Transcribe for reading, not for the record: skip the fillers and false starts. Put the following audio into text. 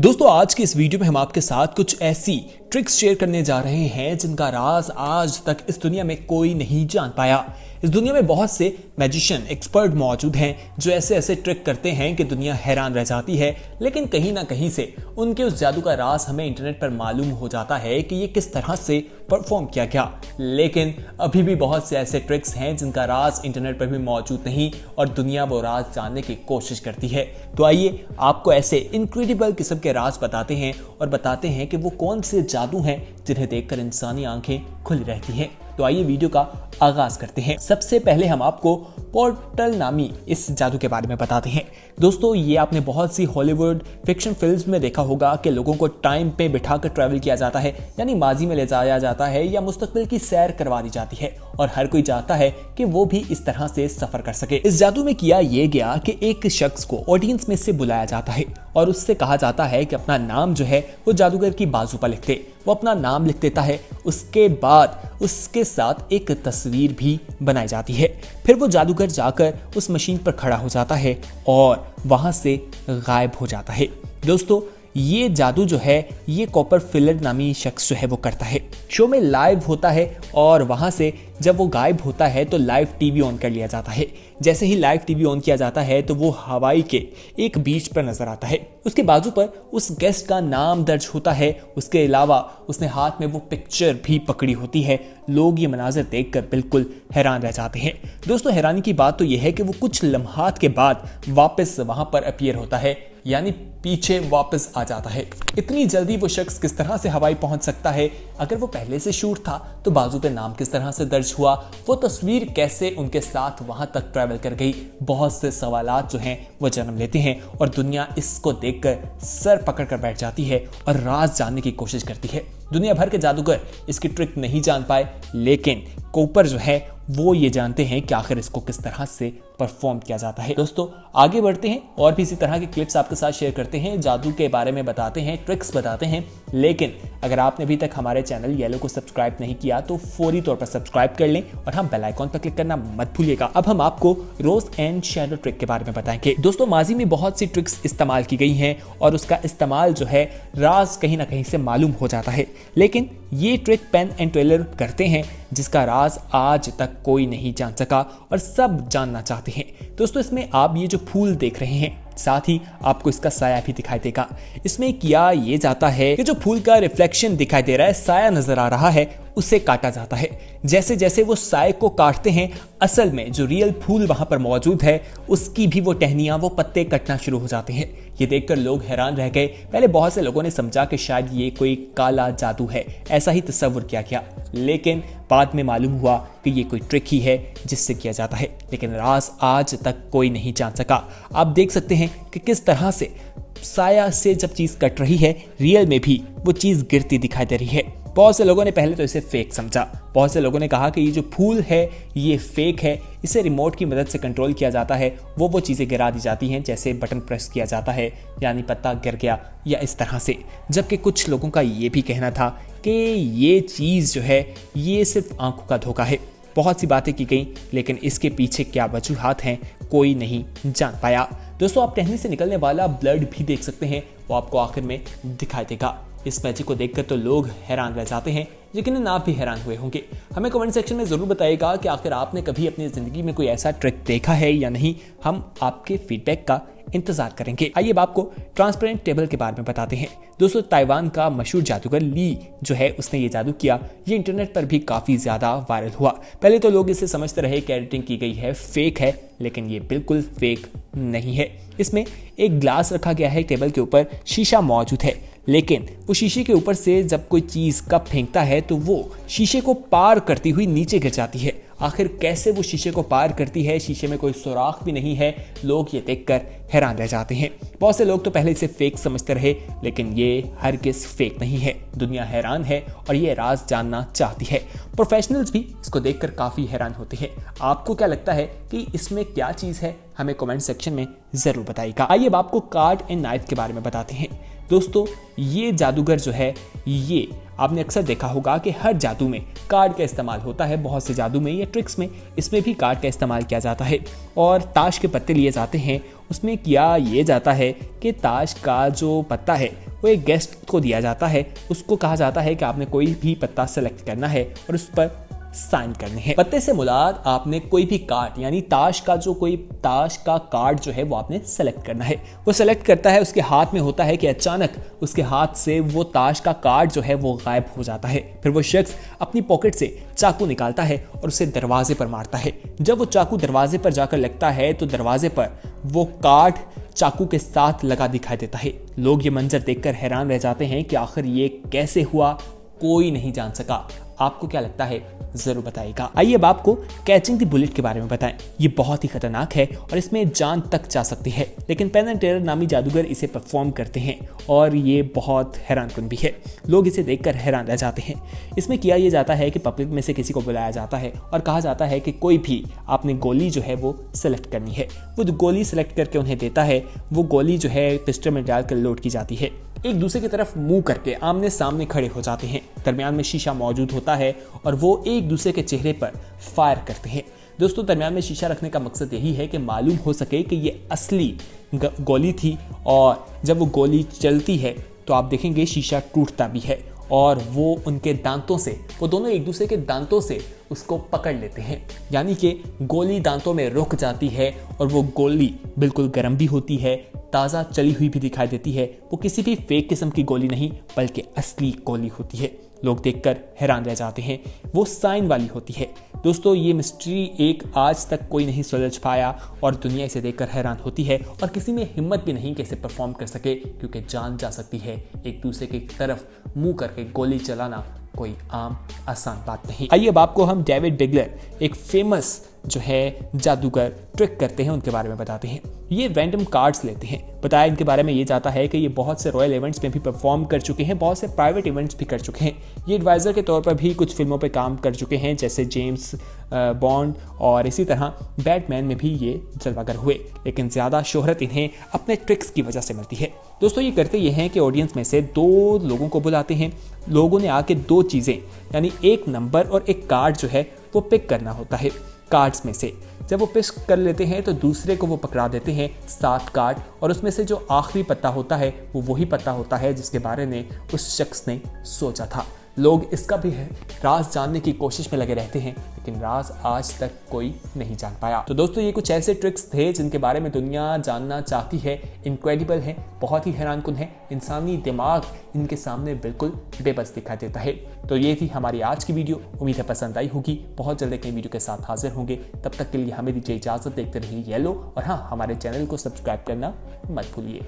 दोस्तों आज की इस वीडियो में हम आपके साथ कुछ ऐसी ट्रिक्स शेयर करने जा रहे हैं जिनका राज आज तक इस दुनिया में कोई नहीं जान पाया। इस दुनिया में बहुत से मैजिशियन एक्सपर्ट मौजूद हैं जो ऐसे ऐसे ट्रिक करते हैं कि दुनिया हैरान रह जाती है, लेकिन कहीं ना कहीं से उनके उस जादू का राज हमें इंटरनेट पर मालूम हो जाता है कि ये किस तरह से परफॉर्म किया गया। लेकिन अभी भी बहुत से ऐसे ट्रिक्स हैं जिनका राज इंटरनेट पर भी मौजूद नहीं और दुनिया वो राज जानने की कोशिश करती है। तो आइए आपको ऐसे इनक्रेडिबल किस्म के राज बताते हैं और बताते हैं कि वो कौन से जादू हैं जिन्हें देखकर इंसानी आंखें खुली रहती हैं। तो आइए वीडियो का आगाज करते हैं। सबसे पहले हम आपको पोर्टल नामी इस जादू के बारे में बताते हैं। दोस्तों ये आपने बहुत सी हॉलीवुड फिक्शन फिल्म्स में देखा होगा कि लोगों को टाइम पे बिठाकर ट्रैवल किया जाता है, यानी माजी में ले जाया जाता है या मुस्तकबिल की सैर करवा दी जाती है और हर कोई चाहता है कि वो भी इस तरह से सफर कर सके। इस जादू में किया ये गया कि एक शख्स को ऑडियंस में से बुलाया जाता है और उससे कहा जाता है कि अपना नाम जो है वो जादूगर की बाजू पर लिख दे। वो अपना नाम लिख देता है, उसके बाद उसके साथ एक तस्वीर भी बनाई जाती है। फिर वो जादूगर जाकर उस मशीन पर खड़ा हो जाता है और वहां से गायब हो जाता है। दोस्तों ये जादू जो है ये कॉपर फिलर नामी शख्स जो है वो करता है। शो में लाइव होता है और वहां से जब वो गायब होता है तो लाइव टीवी ऑन कर लिया जाता है। जैसे ही लाइव टीवी ऑन किया जाता है तो वो हवाई के एक बीच पर नजर आता है। उसके बाजू पर उस गेस्ट का नाम दर्ज होता है। उसके अलावा उसने हाथ में वो पिक्चर भी पकड़ी होती है। लोग ये मनाजिर देखकर बिल्कुल हैरान रह जाते हैं। दोस्तों हैरानी की बात तो यह है कि वो कुछ लम्हात के बाद वापस वहां पर अपीयर होता है, यानी पीछे वापस आ जाता है। इतनी जल्दी वो शख्स किस तरह से हवाई पहुंच सकता है? अगर वो पहले से शूट था तो बाजू पे नाम किस तरह से दर्ज हुआ? वो तस्वीर कैसे उनके साथ वहां तक ट्रैवल कर गई? बहुत से सवालात जो हैं वो जन्म लेते हैं और दुनिया इसको देखकर सर पकड़ कर बैठ जाती है और राज जानने की कोशिश करती है। दुनिया भर के जादूगर इसकी ट्रिक नहीं जान पाए, लेकिन कोपर जो है वो ये जानते हैं कि आखिर इसको किस तरह से परफॉर्म किया जाता है। दोस्तों आगे बढ़ते हैं और भी इसी तरह के क्लिप्स आपके साथ शेयर करते हैं, जादू के बारे में बताते हैं, ट्रिक्स बताते हैं। लेकिन अगर आपने अभी तक हमारे चैनल येलो को सब्सक्राइब नहीं किया तो फौरी तौर पर सब्सक्राइब कर लें और हम बेल आइकॉन पर क्लिक करना मत भूलिएगा। अब हम आपको रोज एंड शैडो ट्रिक के बारे में बताएंगे। दोस्तों माजी में बहुत सी ट्रिक्स इस्तेमाल की गई हैं और उसका इस्तेमाल जो है राज कहीं ना कहीं से मालूम हो जाता है, लेकिन ये ट्रिक पेन एंड टेलर करते हैं जिसका राज आज तक कोई नहीं जान सका और सब जानना चाहते हैं। दोस्तों इसमें आप ये जो फूल देख रहे हैं साथ ही आपको इसका साया भी दिखाई देगा। इसमें किया ये जाता है कि जो फूल का रिफ्लेक्शन दिखाई दे रहा है, साया नजर आ रहा है, उसे काटा जाता है। जैसे जैसे वो साये को काटते हैं असल में जो रियल फूल वहां पर मौजूद है उसकी भी वो टहनियां वो पत्ते कटना शुरू हो जाते हैं। ये देखकर लोग हैरान रह गए। पहले बहुत से लोगों ने समझा कि शायद ये कोई काला जादू है, ऐसा ही तस्वुर किया गया, लेकिन बाद में मालूम हुआ कि ये कोई ट्रिक ही है जिससे किया जाता है। लेकिन राज आज तक कोई नहीं जान सका। आप देख सकते हैं कि किस तरह से साया से जब चीज कट रही है रियल में भी वो चीज गिरती दिखाई दे रही है। बहुत से लोगों ने पहले तो इसे फेक समझा। बहुत से लोगों ने कहा कि ये जो फूल है ये फेक है, इसे रिमोट की मदद से कंट्रोल किया जाता है, वो चीज़ें गिरा दी जाती हैं जैसे बटन प्रेस किया जाता है, यानी पत्ता गिर गया या इस तरह से। जबकि कुछ लोगों का ये भी कहना था कि ये चीज़ जो है ये सिर्फ आंखों का धोखा है। बहुत सी बातें की गई, लेकिन इसके पीछे क्या वजूहात हैं कोई नहीं जान पाया। दोस्तों आप टहनी से निकलने वाला ब्लड भी देख सकते हैं, वो आपको आखिर में दिखाई देगा। इस मैजिक को देखकर तो लोग हैरान रह जाते हैं, लेकिन आप भी हैरान हुए होंगे। हमें कमेंट सेक्शन में ज़रूर बताइएगा कि आखिर आपने कभी अपनी ज़िंदगी में कोई ऐसा ट्रिक देखा है या नहीं। हम आपके फीडबैक का इंतजार करेंगे। आइए अब आपको ट्रांसपेरेंट टेबल के बारे में बताते हैं। दोस्तों ताइवान का मशहूर जादूगर ली जो है उसने ये जादू किया। ये इंटरनेट पर भी काफ़ी ज़्यादा वायरल हुआ। पहले तो लोग इसे समझते रहे कि एडिटिंग की गई है, फेक है, लेकिन ये बिल्कुल फेक नहीं है। इसमें एक ग्लास रखा गया है, टेबल के ऊपर शीशा मौजूद है, लेकिन वो शीशे के ऊपर से जब कोई चीज़ कप फेंकता है तो वो शीशे को पार करती हुई नीचे गिर जाती है। आखिर कैसे वो शीशे को पार करती है? शीशे में कोई सुराख भी नहीं है। लोग ये देखकर हैरान रह जाते हैं। बहुत से लोग तो पहले इसे फेक समझते रहे, लेकिन ये हरगिज़ फेक नहीं है। दुनिया हैरान है और ये राज जानना चाहती है। प्रोफेशनल्स भी इसको देखकर काफ़ी हैरान होते हैं। आपको क्या लगता है कि इसमें क्या चीज़ है? हमें कमेंट सेक्शन में ज़रूर बताइएगा। आइए अब आपको कार्ड एंड नाइफ के बारे में बताते हैं। दोस्तों ये जादूगर जो है ये आपने अक्सर देखा होगा कि हर जादू में कार्ड का इस्तेमाल होता है, बहुत से जादू में या ट्रिक्स में इसमें भी कार्ड का इस्तेमाल किया जाता है। और ताश के पत्ते लिए जाते हैं, उसमें किया ये जाता है कि ताश का जो पत्ता है वो एक गेस्ट को दिया जाता है। उसको कहा जाता है कि आपने कोई भी पत्ता सेलेक्ट करना है और उस पर साइन करने हैं। पत्ते से मुराद आपने कोई भी कार्ड यानी ताश का कार्ड जो है वो आपने सेलेक्ट करना है। वो सेलेक्ट करता है, उसके हाथ में होता है कि अचानक उसके हाथ से वो ताश का कार्ड जो है वो गायब हो जाता है। फिर वो शख्स अपनी पॉकेट से चाकू निकालता है और उसे दरवाजे पर मारता है। जब वो चाकू दरवाजे पर जाकर लगता है तो दरवाजे पर वो कार्ड चाकू के साथ लगा दिखाई देता है। लोग ये मंजर देखकर हैरान रह जाते हैं कि आखिर ये कैसे हुआ, कोई नहीं जान सका। आपको क्या लगता है जरूर बताइएगा। आइए अब आपको कैचिंग द बुलेट के बारे में बताएं। ये बहुत ही खतरनाक है और इसमें जान तक जा सकती है, लेकिन पेन एंड टेलर नामी जादूगर इसे परफॉर्म करते हैं और ये बहुत हैरानकुन भी है। लोग इसे देखकर हैरान रह जाते हैं। इसमें किया ये जाता है कि पब्लिक में से किसी को बुलाया जाता है और कहा जाता है कि कोई भी आपने गोली जो है वो सिलेक्ट करनी है। वो गोली सिलेक्ट करके उन्हें देता है। वो गोली जो है पिस्टल में डालकर लोड की जाती है। एक दूसरे की तरफ मुंह करके आमने सामने खड़े हो जाते हैं। दरमियान में शीशा मौजूद होता है और वो एक दूसरे के चेहरे पर फायर करते हैं। दोस्तों, दरमियान में शीशा रखने का मकसद यही है कि मालूम हो सके कि ये असली गोली थी, और जब वो गोली चलती है तो आप देखेंगे शीशा टूटता भी है और वो उनके दांतों से, वो दोनों एक दूसरे के दांतों से उसको पकड़ लेते हैं। यानी कि गोली दांतों में रुक जाती है और वो गोली बिल्कुल गर्म भी होती है, ताज़ा चली हुई भी दिखाई देती है। वो किसी भी फेक किस्म की गोली नहीं बल्कि असली गोली होती है। लोग देखकर हैरान रह जाते हैं। वो साइन वाली होती है। दोस्तों, ये मिस्ट्री एक आज तक कोई नहीं सुलझ पाया और दुनिया इसे देखकर हैरान होती है और किसी में हिम्मत भी नहीं कि इसे परफॉर्म कर सके, क्योंकि जान जा सकती है। एक दूसरे की तरफ मुंह करके गोली चलाना कोई आम आसान बात नहीं। आइए अब आपको हम डेविड बिगलर, एक फेमस जो है जादूगर ट्रिक करते हैं, उनके बारे में बताते हैं। ये रैंडम कार्ड्स लेते हैं। बताया इनके बारे में ये जाता है कि ये बहुत से रॉयल इवेंट्स में भी परफॉर्म कर चुके हैं, बहुत से प्राइवेट इवेंट्स भी कर चुके हैं। ये एडवाइज़र के तौर पर भी कुछ फिल्मों पे काम कर चुके हैं, जैसे जेम्स बॉन्ड, और इसी तरह बैटमैन में भी ये जलवागर हुए। लेकिन ज़्यादा शोहरत इन्हें अपने ट्रिक्स की वजह से मिलती है। दोस्तों, ये करते ये हैं कि ऑडियंस में से 2 लोगों को बुलाते हैं। लोगों ने आके 2 चीज़ें यानी एक नंबर और एक कार्ड जो है वो पिक करना होता है कार्ड्स में से। जब वो पिक कर लेते हैं तो दूसरे को वो पकड़ा देते हैं 7 कार्ड, और उसमें से जो आखिरी पत्ता होता है वो वही पत्ता होता है जिसके बारे में उस शख्स ने सोचा था। लोग इसका भी राज जानने की कोशिश में लगे रहते हैं, लेकिन राज आज तक कोई नहीं जान पाया। तो दोस्तों, ये कुछ ऐसे ट्रिक्स थे जिनके बारे में दुनिया जानना चाहती है। इनक्रेडिबल है, बहुत ही हैरानकुन है। इंसानी दिमाग इनके सामने बिल्कुल बेबस दिखाई देता है। तो ये थी हमारी आज की वीडियो। उम्मीद है पसंद आई होगी। बहुत जल्द एक नई वीडियो के साथ हाजिर होंगे। तब तक के लिए हमें दीजिए इजाजत। देखते रहिए येलो, और हाँ, हमारे चैनल को सब्सक्राइब करना मत भूलिए।